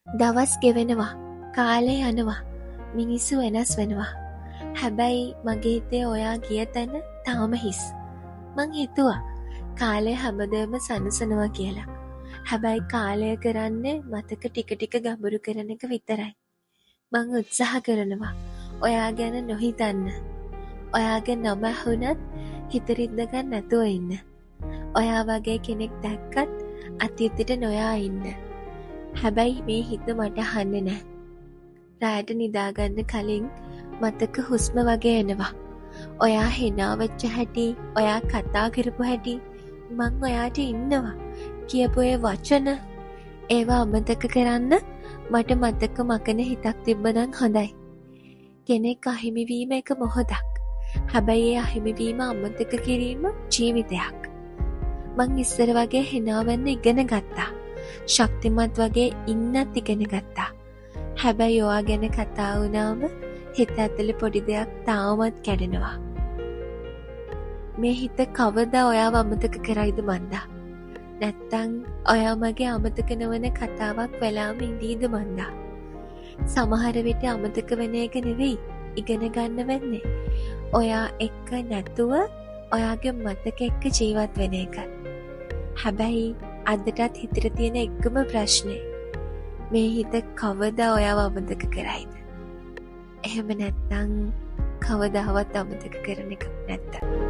දවස් ගෙවෙනවා. කාලය යනවා. මිනිස්සු වෙනස් වෙනවා. හැබැයි මගේ හිතේ ඔයා ගිය තැන තාම හිස්. මං හිතුවා කාලය හැමදේම සනසනවා කියලා. හැබැයි කාලය කරන්නේ මතක ටික ටික ගඹුරු කරන එක විතරයි. මං උත්සාහ කරනවා ඔයා ගැන නොහිතන්න. ඔයාගේ නම ඇහුනත් හිත රිද්දගන්න නැතුව ඉන්න. ඔයා වගේ කෙනෙක් දැක්කත් අතීතෙට නොයා ඉන්න. හැබැයි මේ හිත මට අහන්නේ නෑ. රාට නිදාගන්න කලින් මතක හුස්ම වගේ එනවා. ඔයා හිනාවෙච්ච හැටි, ඔයා කතා කරපු හැටි, මං ඔයාට ඉන්නවා කියපු ඒ වචන, ඒවා අමතක කරන්න මට මතක මකන හිතක් තිබ්බනම් හොඳයි. කෙනෙක් අහිමිවීම එක මොහොතක්. හැබැයි ඒ අහිමිවීම අමතක කිරීම ජීවිතයක්. මං ඉස්සර වගේ හිනාවෙන්න ඉගෙන ගත්තා. ශක්තිමත් වගේ ඉන්නත් ඉගෙන ගත්තා. හැබැයි ඔයා ගැන කතා වුණාම හිත ඇතුලේ පොඩි දෙයක් තාමත් කැඩෙනවා. මේ හිත කවදා ඔයාව අමතක කරයිද මන්දා? නැත්තං ඔයා මගේ අමතක නොවන කතාවක් වෙලාම ඉඳීද මන්දා? සමහර විට අමතක වෙන එක නෙවෙයි ඉගෙන ගන්න වෙන්නේ. ඔයා එක්ක නැතුව ඔයාගේ මතක එක්ක ජීවත් වෙන එක. හැබැයි අදටත් හිතට තියෙන එකම ප්‍රශ්නේ මේ හිත කවදා ඔයාව අමතක කරයිද? එහෙම නැත්තං කවදාවත් අමතක කරන එකක් නැත්නම්